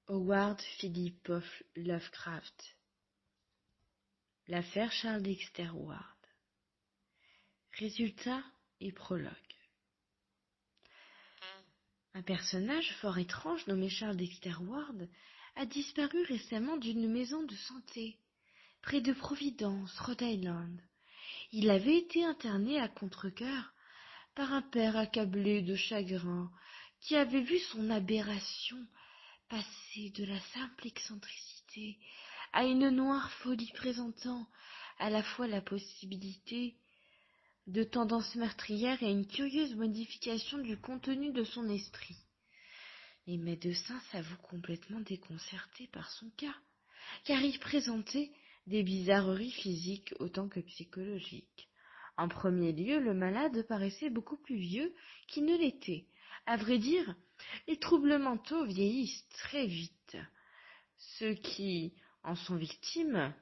Howard Philip Lovecraft. L'affaire Charles Dexter Ward. Résultat et prologue. Un personnage fort étrange nommé Charles Dexter Ward a disparu récemment d'une maison de santé près de Providence, Rhode Island. Il avait été interné à Contrecœur par un père accablé de chagrin qui avait vu son aberration passer de la simple excentricité à une noire folie présentant à la fois la possibilité de tendances meurtrières et une curieuse modification du contenu de son esprit. Les médecins s'avouent complètement déconcertés par son cas, car il présentait des bizarreries physiques autant que psychologiques. En premier lieu, le malade paraissait beaucoup plus vieux qu'il ne l'était. À vrai dire, les troubles mentaux vieillissent très vite. Ceux qui en sont victimes,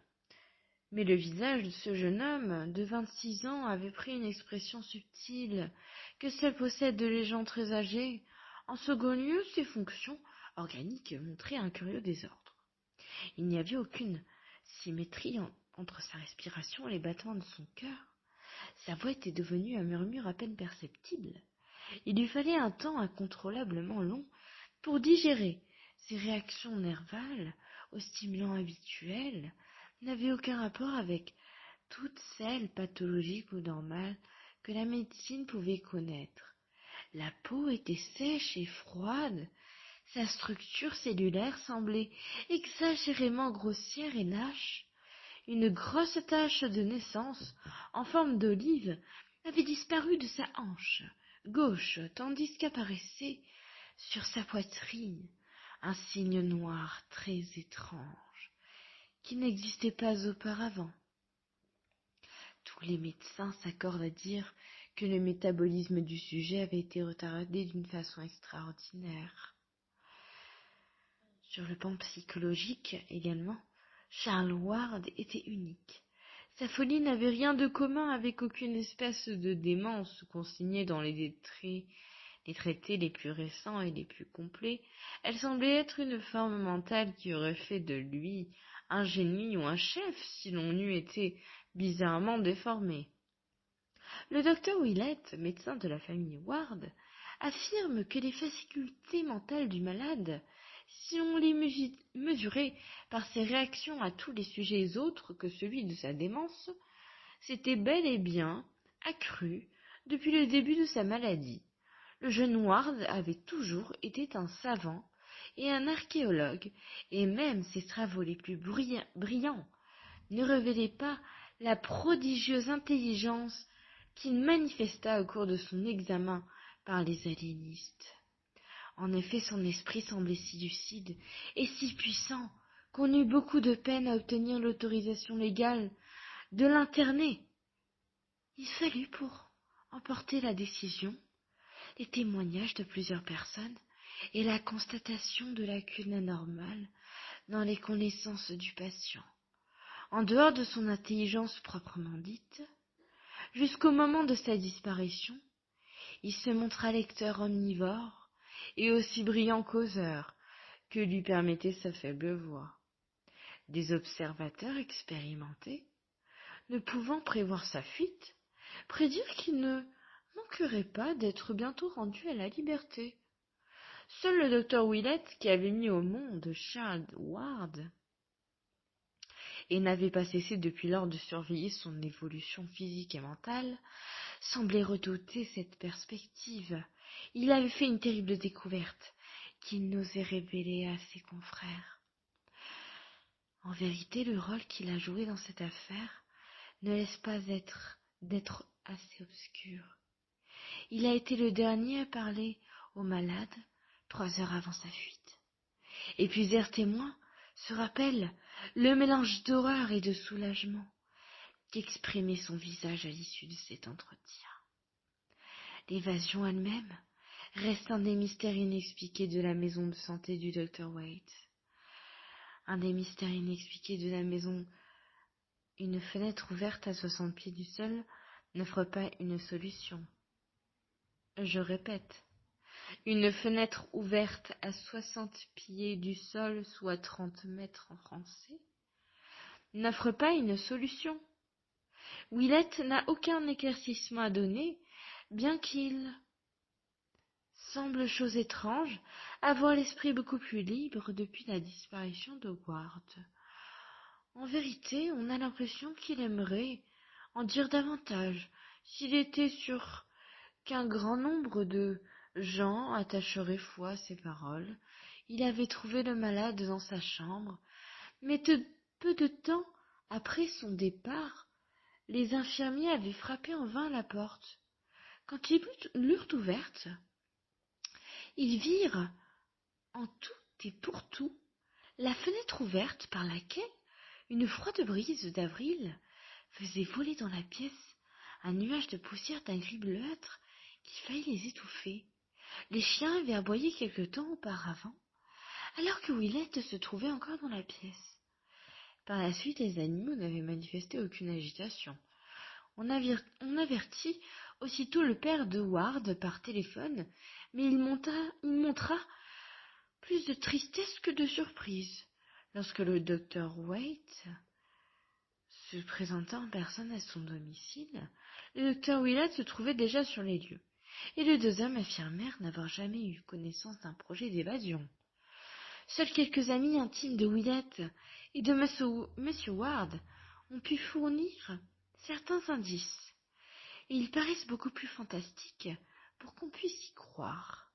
mais le visage de ce jeune homme de 26 ans avait pris une expression subtile que seule possèdent les gens très âgés. En second lieu, ses fonctions organiques montraient un curieux désordre. Il n'y avait aucune symétrie entre sa respiration et les battements de son cœur. Sa voix était devenue un murmure à peine perceptible. Il lui fallait un temps incontrôlablement long pour digérer. Ses réactions nervales aux stimulants habituels n'avaient aucun rapport avec toutes celles pathologiques ou normales que la médecine pouvait connaître. La peau était sèche et froide, sa structure cellulaire semblait exagérément grossière et lâche. Une grosse tache de naissance, en forme d'olive, avait disparu de sa hanche gauche, tandis qu'apparaissait sur sa poitrine un signe noir très étrange, qui n'existait pas auparavant. Tous les médecins s'accordent à dire que le métabolisme du sujet avait été retardé d'une façon extraordinaire. Sur le plan psychologique également, Charles Ward était unique. Sa folie n'avait rien de commun avec aucune espèce de démence consignée dans les traités les plus récents et les plus complets. Elle semblait être une forme mentale qui aurait fait de lui un génie ou un chef si l'on eût été bizarrement déformé. Le docteur Willett, médecin de la famille Ward, affirme que les facultés mentales du malade, si on les mesurait par ses réactions à tous les sujets autres que celui de sa démence, s'étaient bel et bien accrues depuis le début de sa maladie. Le jeune Ward avait toujours été un savant et un archéologue, et même ses travaux les plus brillants ne révélaient pas la prodigieuse intelligence qu'il manifesta au cours de son examen par les aliénistes. En effet, son esprit semblait si lucide et si puissant qu'on eut beaucoup de peine à obtenir l'autorisation légale de l'interner. Il fallut pour emporter la décision les témoignages de plusieurs personnes et la constatation de lacunes anormales dans les connaissances du patient. En dehors de son intelligence proprement dite, jusqu'au moment de sa disparition, il se montra lecteur omnivore et aussi brillant causeur que lui permettait sa faible voix. Des observateurs expérimentés, ne pouvant prévoir sa fuite, prédirent qu'il ne manquerait pas d'être bientôt rendu à la liberté. Seul le docteur Willett, qui avait mis au monde Charles Ward, et n'avait pas cessé depuis lors de surveiller son évolution physique et mentale, semblait redouter cette perspective. Il avait fait une terrible découverte qu'il n'osait révéler à ses confrères. En vérité, le rôle qu'il a joué dans cette affaire ne laisse pas d'être assez obscur. Il a été le dernier à parler au malade 3 heures avant sa fuite. Et plusieurs témoins se rappellent le mélange d'horreur et de soulagement qu'exprimait son visage à l'issue de cet entretien. L'évasion elle-même reste un des mystères inexpliqués de la maison de santé du Dr. Waite. Un des mystères inexpliqués de la maison. Une fenêtre ouverte à 60 pieds du sol n'offre pas une solution. Je répète, Une fenêtre ouverte à 60 pieds du sol, soit 30 mètres en français, n'offre pas une solution. Willett n'a aucun éclaircissement à donner, bien qu'il semble, chose étrange, avoir l'esprit beaucoup plus libre depuis la disparition de Ward. En vérité, on a l'impression qu'il aimerait en dire davantage s'il était sûr qu'un grand nombre de gens attacheraient foi à ses paroles. Il avait trouvé le malade dans sa chambre, mais peu de temps après son départ, les infirmiers avaient frappé en vain à la porte. Quand ils l'eurent ouverte, ils virent, en tout et pour tout, la fenêtre ouverte par laquelle une froide brise d'avril faisait voler dans la pièce un nuage de poussière d'un gris bleuâtre qui faillit les étouffer. Les chiens avaient aboyé quelque temps auparavant, alors que Willett se trouvait encore dans la pièce. Par la suite, les animaux n'avaient manifesté aucune agitation. On avertit aussitôt le père de Ward par téléphone, mais il montra plus de tristesse que de surprise lorsque le docteur Waite se présenta en personne à son domicile. Le docteur Willett se trouvait déjà sur les lieux, et les deux hommes affirmèrent n'avoir jamais eu connaissance d'un projet d'évasion. Seuls quelques amis intimes de Willett et de Monsieur Ward ont pu fournir certains indices, et ils paraissent beaucoup plus fantastiques pour qu'on puisse y croire.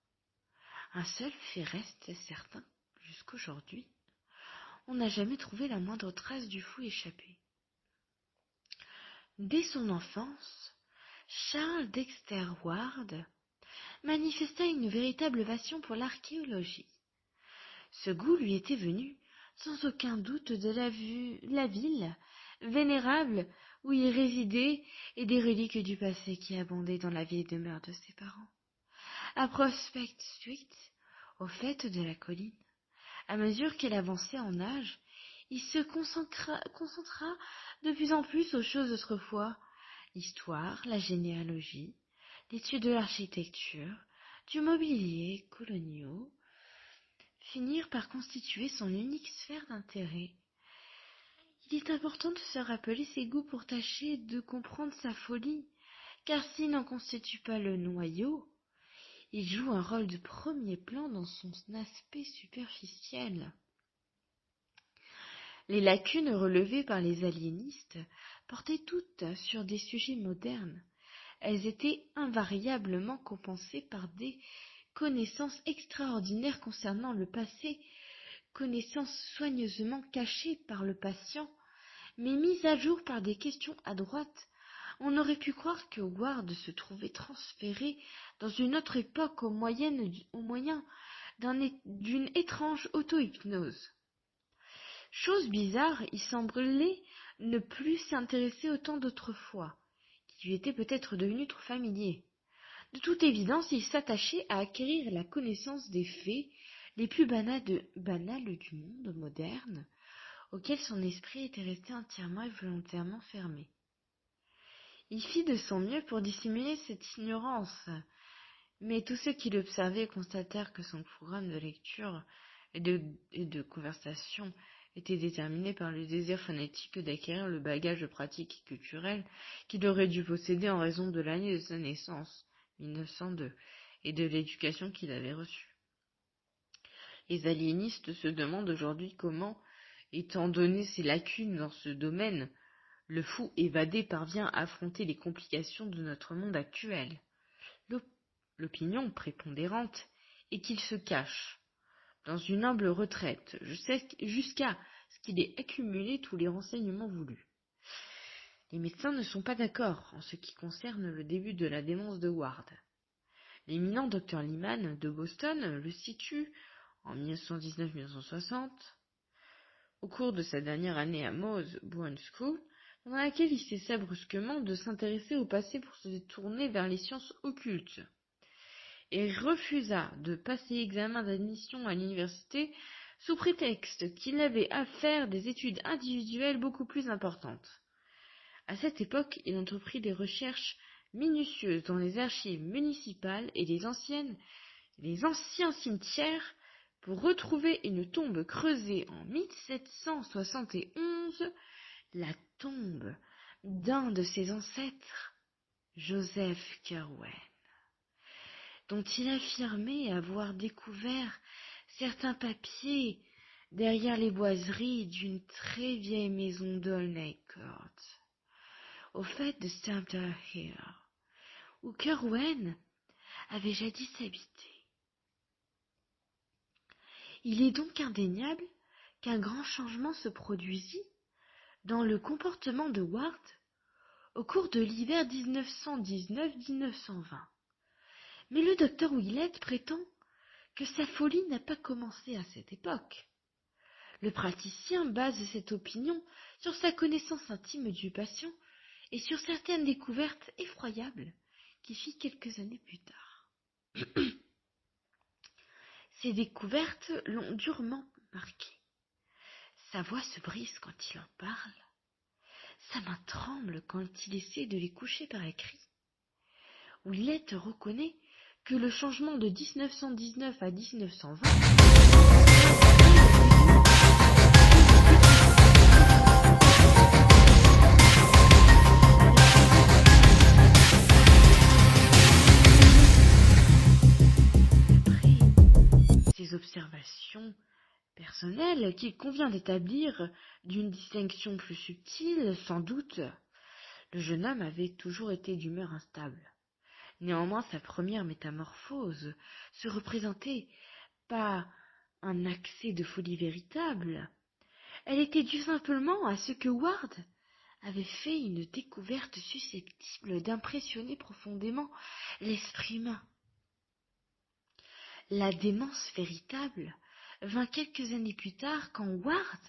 Un seul fait reste certain jusqu'aujourd'hui. On n'a jamais trouvé la moindre trace du fou échappé. Dès son enfance, Charles Dexter Ward manifesta une véritable passion pour l'archéologie. Ce goût lui était venu, sans aucun doute, de la ville vénérable où il résidait et des reliques du passé qui abondaient dans la vieille demeure de ses parents. À Prospect Street, au faîte de la colline, à mesure qu'elle avançait en âge, il se concentra de plus en plus aux choses d'autrefois, l'histoire, la généalogie, l'étude de l'architecture, du mobilier coloniaux, finirent par constituer son unique sphère d'intérêt. Il est important de se rappeler ses goûts pour tâcher de comprendre sa folie, car s'il n'en constitue pas le noyau, il joue un rôle de premier plan dans son aspect superficiel. Les lacunes relevées par les aliénistes portaient toutes sur des sujets modernes. Elles étaient invariablement compensées par des connaissances extraordinaires concernant le passé, connaissances soigneusement cachées par le patient, mais mises à jour par des questions adroites. On aurait pu croire que Ward se trouvait transféré dans une autre époque au moyen d'une étrange auto-hypnose. Chose bizarre, il semblait ne plus s'intéresser autant d'autrefois, qui lui étaient peut-être devenus trop familiers. De toute évidence, il s'attachait à acquérir la connaissance des faits les plus banals du monde moderne, auxquels son esprit était resté entièrement et volontairement fermé. Il fit de son mieux pour dissimuler cette ignorance, mais tous ceux qui l'observaient constatèrent que son programme de lecture et de conversation était déterminé par le désir fanatique d'acquérir le bagage pratique et culturel qu'il aurait dû posséder en raison de l'année de sa naissance, 1902, et de l'éducation qu'il avait reçue. Les aliénistes se demandent aujourd'hui comment, étant donné ses lacunes dans ce domaine, le fou évadé parvient à affronter les complications de notre monde actuel. L'opinion prépondérante est qu'il se cache dans une humble retraite jusqu'à ce qu'il ait accumulé tous les renseignements voulus. Les médecins ne sont pas d'accord en ce qui concerne le début de la démence de Ward. L'éminent Dr Lyman de Boston le situe en 1919-1960, au cours de sa dernière année à Mose Bourne School, dans laquelle il cessa brusquement de s'intéresser au passé pour se tourner vers les sciences occultes, et refusa de passer examen d'admission à l'université sous prétexte qu'il avait à faire des études individuelles beaucoup plus importantes. À cette époque, il entreprit des recherches minutieuses dans les archives municipales et les anciennes les anciens cimetières pour retrouver une tombe creusée en 1771, la tombe d'un de ses ancêtres, Joseph Curwen, dont il affirmait avoir découvert certains papiers derrière les boiseries d'une très vieille maison d'Olney Court, au fait de Sumter Hill, où Curwen avait jadis habité. Il est donc indéniable qu'un grand changement se produisit dans le comportement de Ward au cours de l'hiver 1919-1920. Mais le docteur Willett prétend que sa folie n'a pas commencé à cette époque. Le praticien base cette opinion sur sa connaissance intime du patient et sur certaines découvertes effroyables qu'il fit quelques années plus tard. Ces découvertes l'ont durement marqué. Sa voix se brise quand il en parle. Sa main tremble quand il essaie de les coucher par écrit. Willett reconnaît que le changement de 1919 à 1920 ces observations personnelles qu'il convient d'établir d'une distinction plus subtile, sans doute, le jeune homme avait toujours été d'humeur instable. Néanmoins, sa première métamorphose se représentait pas un accès de folie véritable. Elle était due simplement à ce que Ward avait fait une découverte susceptible d'impressionner profondément l'esprit humain. La démence véritable vint quelques années plus tard quand Ward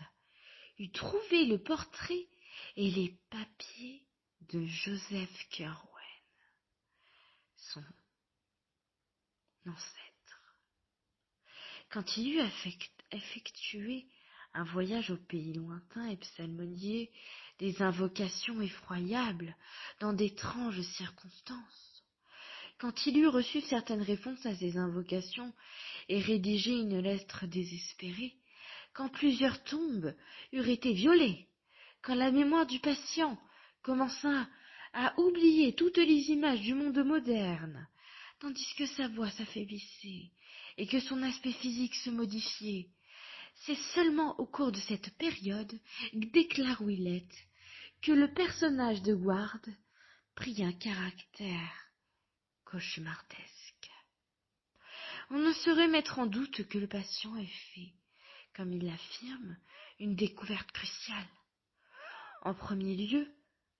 eut trouvé le portrait et les papiers de Joseph Curwen, son ancêtre. Quand il eut effectué un voyage au pays lointain et psalmodié des invocations effroyables dans d'étranges circonstances, quand il eut reçu certaines réponses à ces invocations et rédigé une lettre désespérée, quand plusieurs tombes eurent été violées, quand la mémoire du patient commença à oublier toutes les images du monde moderne, tandis que sa voix s'affaiblissait et que son aspect physique se modifiait, c'est seulement au cours de cette période, déclare Willett, que le personnage de Ward prit un caractère cauchemardesque. On ne saurait mettre en doute que le patient ait fait, comme il l'affirme, une découverte cruciale. En premier lieu,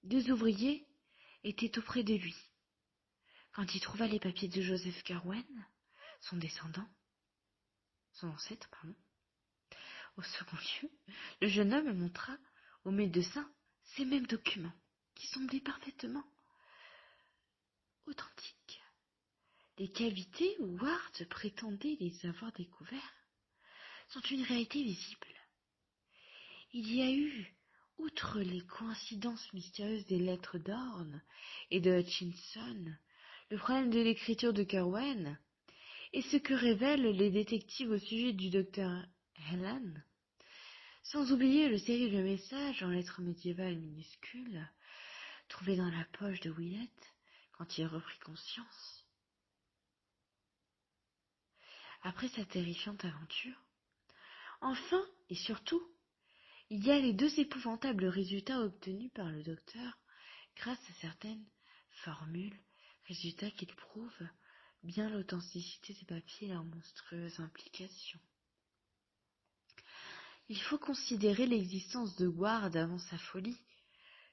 2 ouvriers étaient auprès de lui. Quand il trouva les papiers de Joseph Curwen, son ancêtre, au second lieu, le jeune homme montra au médecin ces mêmes documents, qui semblaient parfaitement authentiques. Les cavités où Ward prétendait les avoir découvertes sont une réalité visible. Il y a eu, outre les coïncidences mystérieuses des lettres d'Horn et de Hutchinson, le problème de l'écriture de Curwen, et ce que révèlent les détectives au sujet du docteur Helen, sans oublier le terrible message en lettres médiévales minuscules, trouvé dans la poche de Willett quand il reprit conscience. Après sa terrifiante aventure, enfin et surtout, il y a les 2 épouvantables résultats obtenus par le docteur grâce à certaines formules, résultats qui prouvent bien l'authenticité des papiers et leurs monstrueuses implications. Il faut considérer l'existence de Ward avant sa folie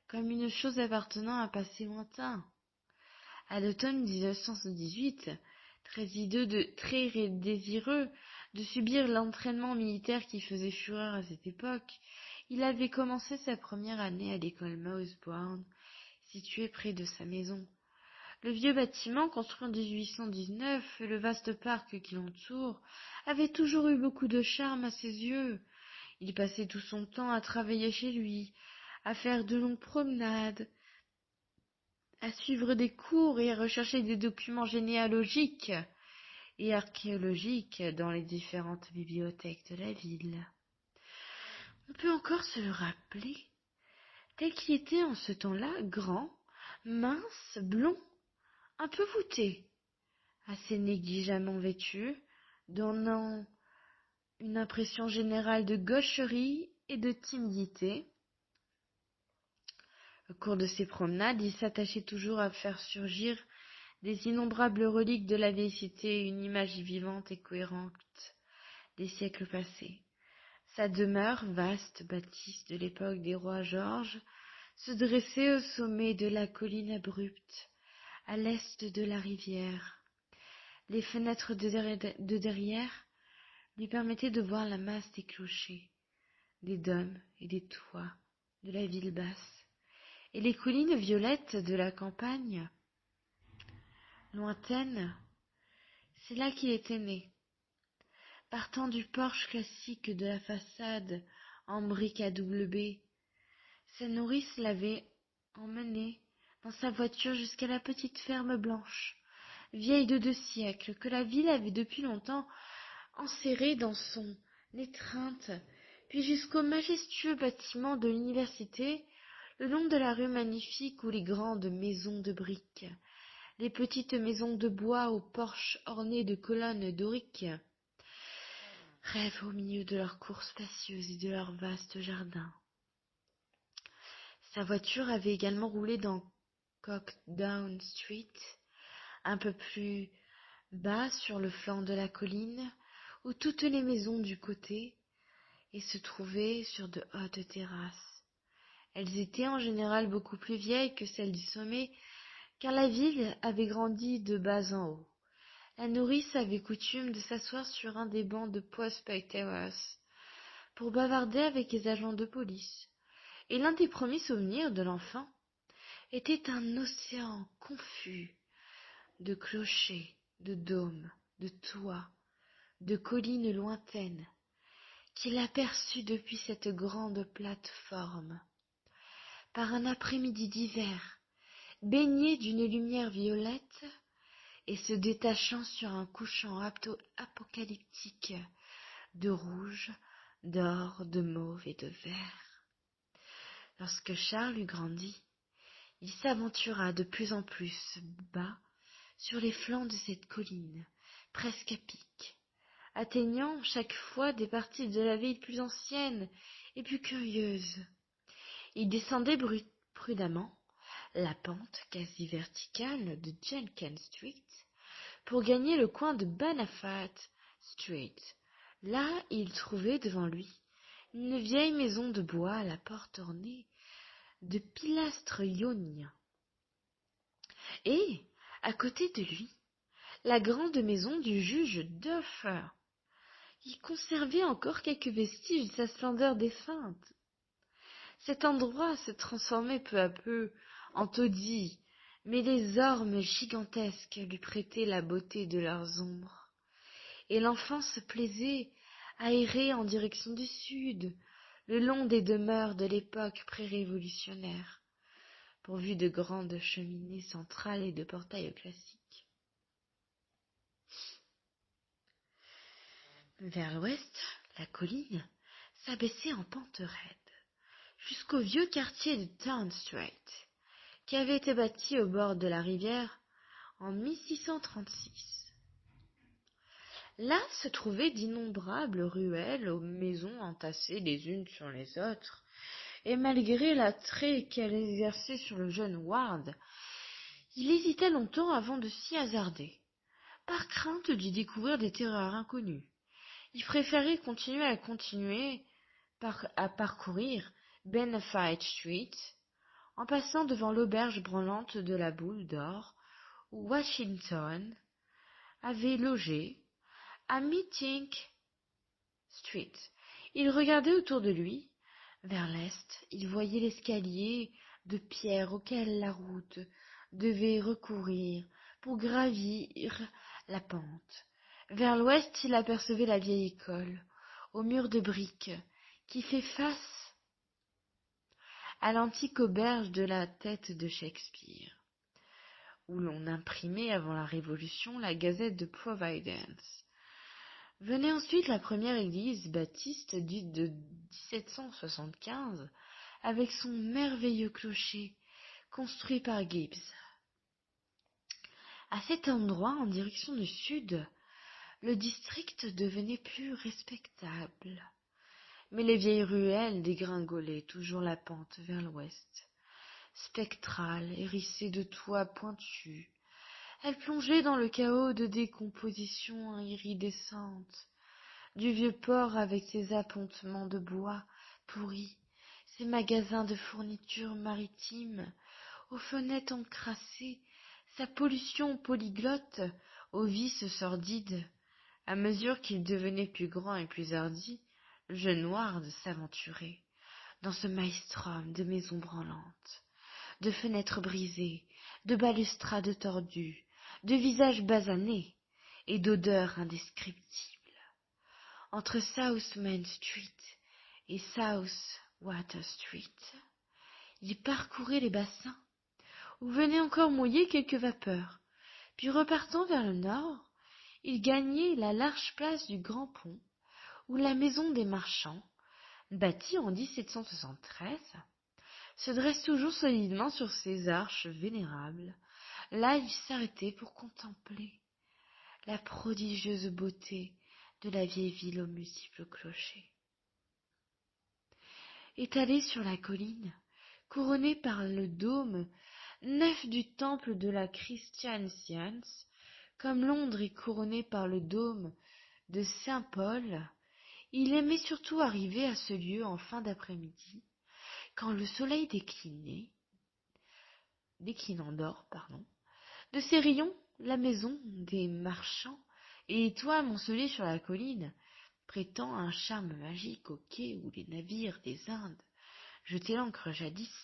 comme une chose appartenant à un passé lointain. À l'automne 1918, très désireux de subir l'entraînement militaire qui faisait fureur à cette époque, il avait commencé sa première année à l'école Moosebourne, située près de sa maison. Le vieux bâtiment, construit en 1819, et le vaste parc qui l'entoure, avaient toujours eu beaucoup de charme à ses yeux. Il passait tout son temps à travailler chez lui, à faire de longues promenades, à suivre des cours et à rechercher des documents généalogiques. et archéologiques dans les différentes bibliothèques de la ville. On peut encore se le rappeler, tel qu'il était en ce temps-là, grand, mince, blond, un peu voûté, assez négligemment vêtu, donnant une impression générale de gaucherie et de timidité. Au cours de ses promenades, il s'attachait toujours à faire surgir des innombrables reliques de la vieille cité, une image vivante et cohérente des siècles passés. Sa demeure, vaste bâtisse de l'époque des rois Georges, se dressait au sommet de la colline abrupte, à l'est de la rivière. Les fenêtres de derrière lui permettaient de voir la masse des clochers, des dômes et des toits de la ville basse, et les collines violettes de la campagne lointaine. C'est là qu'il était né. Partant du porche classique de la façade en briques à double baie, sa nourrice l'avait emmené dans sa voiture jusqu'à la petite ferme blanche, vieille de 2 siècles, que la ville avait depuis longtemps enserrée dans son étreinte, puis jusqu'au majestueux bâtiment de l'université, le long de la rue magnifique où les grandes maisons de briques, les petites maisons de bois aux porches ornés de colonnes doriques, rêvent au milieu de leurs cours spacieuses et de leurs vastes jardins. Sa voiture avait également roulé dans Cockdown Street, un peu plus bas sur le flanc de la colline, où toutes les maisons du côté et se trouvaient sur de hautes terrasses. Elles étaient en général beaucoup plus vieilles que celles du sommet, car la ville avait grandi de bas en haut. La nourrice avait coutume de s'asseoir sur un des bancs de Prospect Terrace pour bavarder avec les agents de police, et l'un des premiers souvenirs de l'enfant était un océan confus de clochers, de dômes, de toits, de collines lointaines, qu'il aperçut depuis cette grande plateforme, par un après-midi d'hiver, baigné d'une lumière violette et se détachant sur un couchant apocalyptique de rouge, d'or, de mauve et de vert. Lorsque Charles eut grandi, il s'aventura de plus en plus bas sur les flancs de cette colline, presque à pic, atteignant chaque fois des parties de la ville plus anciennes et plus curieuses. Il descendait prudemment la pente quasi verticale de Jenkins Street pour gagner le coin de Bonaparte Street. Là, il trouvait devant lui une vieille maison de bois à la porte ornée de pilastres ioniens. Et, à côté de lui, la grande maison du juge Duffer, qui conservait encore quelques vestiges de sa splendeur défunte. Cet endroit se transformait peu à peu en taudis, mais les ormes gigantesques lui prêtaient la beauté de leurs ombres, et l'enfant se plaisait à errer en direction du sud, le long des demeures de l'époque pré-révolutionnaire, pourvues de grandes cheminées centrales et de portails classiques. Vers l'ouest, la colline s'abaissait en pente raide, jusqu'au vieux quartier de Town Street, qui avait été bâti au bord de la rivière en 1636. Là se trouvaient d'innombrables ruelles aux maisons entassées les unes sur les autres, et malgré l'attrait qu'elles exerçaient sur le jeune Ward, il hésita longtemps avant de s'y hasarder, par crainte d'y découvrir des terreurs inconnues. Il préférait continuer à parcourir Benefit Street, en passant devant l'auberge branlante de la Boule d'Or, où Washington avait logé, à Meeting Street. Il regardait autour de lui. Vers l'est, il voyait l'escalier de pierre auquel la route devait recourir pour gravir la pente. Vers l'ouest, il apercevait la vieille école, aux murs de briques, qui fait face à l'antique auberge de la Tête de Shakespeare. où l'on imprimait avant la Révolution la Gazette de Providence. Venait ensuite la première église baptiste dite de 1775, avec son merveilleux clocher, construit par Gibbs. À cet endroit, en direction du sud, le district devenait plus respectable. Mais les vieilles ruelles dégringolaient toujours la pente vers l'ouest. Spectrales, hérissées de toits pointus, elles plongeaient dans le chaos de décomposition iridescente, du vieux port avec ses appontements de bois pourris, ses magasins de fournitures maritimes, aux fenêtres encrassées, sa pollution polyglotte, aux vices sordides. À mesure qu'il devenait plus grand et plus hardi, le jeune Ward s'aventurait dans ce maelstrom de maisons branlantes, de fenêtres brisées, de balustrades tordues, de visages basanés et d'odeurs indescriptibles. Entre South Main Street et South Water Street, il parcourait les bassins, où venaient encore mouiller quelques vapeurs, puis repartant vers le nord, il gagnait la large place du Grand Pont, où la maison des marchands, bâtie en 1773, se dresse toujours solidement sur ses arches vénérables. Là, il s'arrêtait pour contempler la prodigieuse beauté de la vieille ville aux multiples clochers. Étalée sur la colline, couronnée par le dôme nef du temple de la Christian Science, comme Londres est couronnée par le dôme de Saint-Paul, il aimait surtout arriver à ce lieu en fin d'après-midi, quand le soleil déclinant d'or, de ses rayons, la maison des marchands et les toits amoncelés sur la colline prétend un charme magique au quai où les navires des Indes jetaient l'ancre jadis,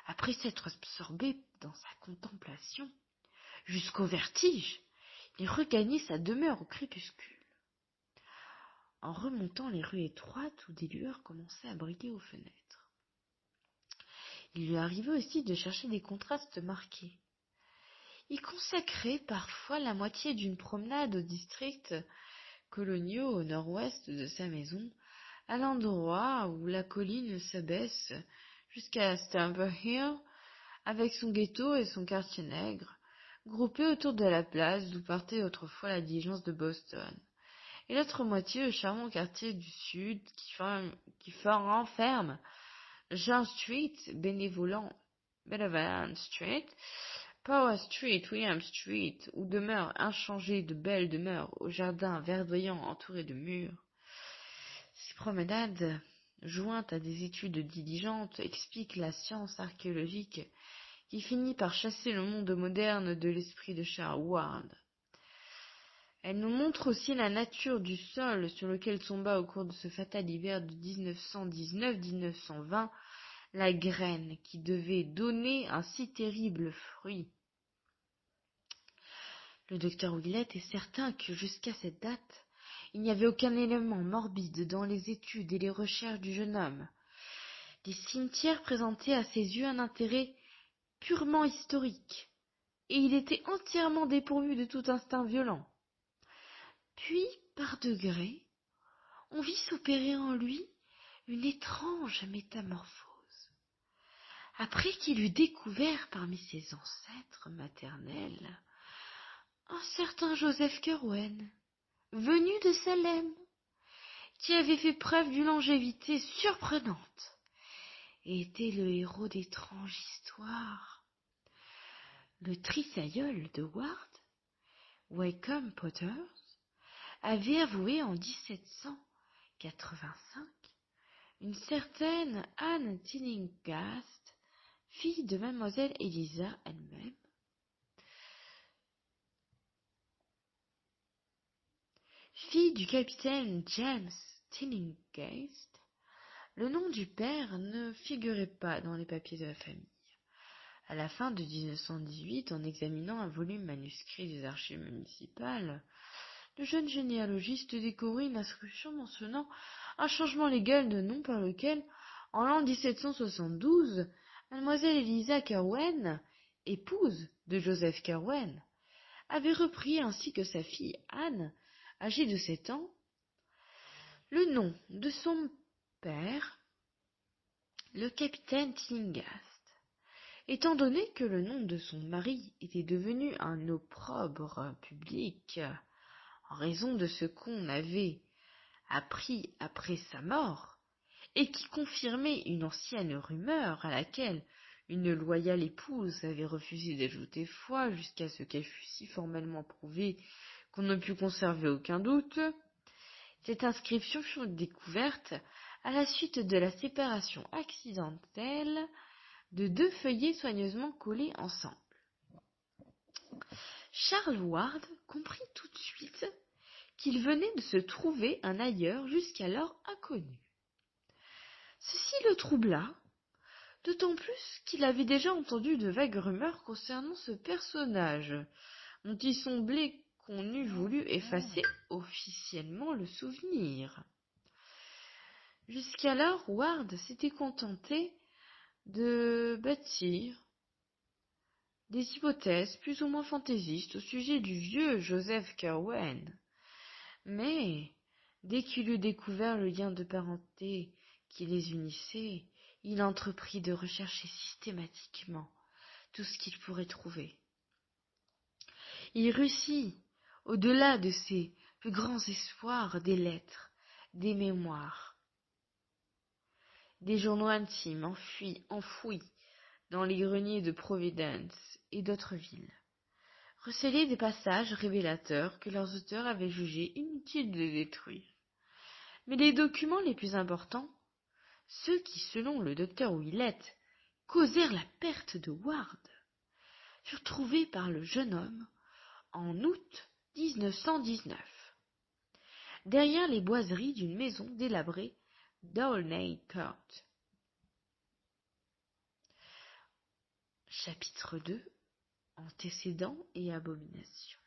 après s'être absorbés dans sa contemplation, jusqu'au vertige, il regagnait sa demeure au crépuscule. En remontant les rues étroites où des lueurs commençaient à briller aux fenêtres, il lui arrivait aussi de chercher des contrastes marqués. Il consacrait parfois la moitié d'une promenade aux districts coloniaux au nord-ouest de sa maison, à l'endroit où la colline s'abaisse jusqu'à Stamford Hill, avec son ghetto et son quartier nègre, groupés autour de la place d'où partait autrefois la diligence de Boston, et l'autre moitié au charmant quartier du sud qui renferme Jean Street, Benevolent Street, Power Street, William Street, où demeurent inchangées de belles demeures aux jardins verdoyants entourés de murs. Ces promenades, jointes à des études diligentes, expliquent la science archéologique qui finit par chasser le monde moderne de l'esprit de Charles Ward. Elle nous montre aussi la nature du sol sur lequel tomba au cours de ce fatal hiver de 1919-1920 la graine qui devait donner un si terrible fruit. Le docteur Willett est certain que jusqu'à cette date, il n'y avait aucun élément morbide dans les études et les recherches du jeune homme. Les cimetières présentaient à ses yeux un intérêt purement historique, et il était entièrement dépourvu de tout instinct violent. Puis, par degrés, on vit s'opérer en lui une étrange métamorphose. Après qu'il eut découvert parmi ses ancêtres maternels un certain Joseph Curwen, venu de Salem, qui avait fait preuve d'une longévité surprenante et était le héros d'étranges histoires. Le trisaïeul de Ward, Wycombe Potters, avait avoué en 1785 une certaine Anne Tillinghast, fille de mademoiselle Eliza elle-même, fille du capitaine James Tillinghast. Le nom du père ne figurait pas dans les papiers de la famille. À la fin de 1918, en examinant un volume manuscrit des archives municipales, le jeune généalogiste découvrit une inscription mentionnant un changement légal de nom par lequel, en l'an 1772, mademoiselle Eliza Curwen épouse de Joseph Curwen, avait repris ainsi que sa fille Anne, âgée de 7 ans, le nom de son père, le capitaine Tillinghast. Étant donné que le nom de son mari était devenu un opprobre public en raison de ce qu'on avait appris après sa mort, et qui confirmait une ancienne rumeur à laquelle une loyale épouse avait refusé d'ajouter foi jusqu'à ce qu'elle fût si formellement prouvée qu'on ne put conserver aucun doute, cette inscription fut découverte à la suite de la séparation accidentelle de 2 feuillets soigneusement collés ensemble. Charles Ward comprit tout de suite qu'il venait de se trouver un ailleurs jusqu'alors inconnu. Ceci le troubla, d'autant plus qu'il avait déjà entendu de vagues rumeurs concernant ce personnage, dont il semblait qu'on eût voulu effacer officiellement le souvenir. Jusqu'alors, Ward s'était contenté de bâtir des hypothèses plus ou moins fantaisistes au sujet du vieux Joseph Curwen. Mais, dès qu'il eut découvert le lien de parenté qui les unissait, il entreprit de rechercher systématiquement tout ce qu'il pourrait trouver. Il réussit, au-delà de ses plus grands espoirs, des lettres, des mémoires, des journaux intimes enfouis dans les greniers de Providence et d'autres villes, recélaient des passages révélateurs que leurs auteurs avaient jugé inutile de détruire. Mais les documents les plus importants, ceux qui, selon le docteur Willett, causèrent la perte de Ward, furent trouvés par le jeune homme en août 1919, derrière les boiseries d'une maison délabrée d'Aulnay Court. Chapitre 2. Antécédents et abominations.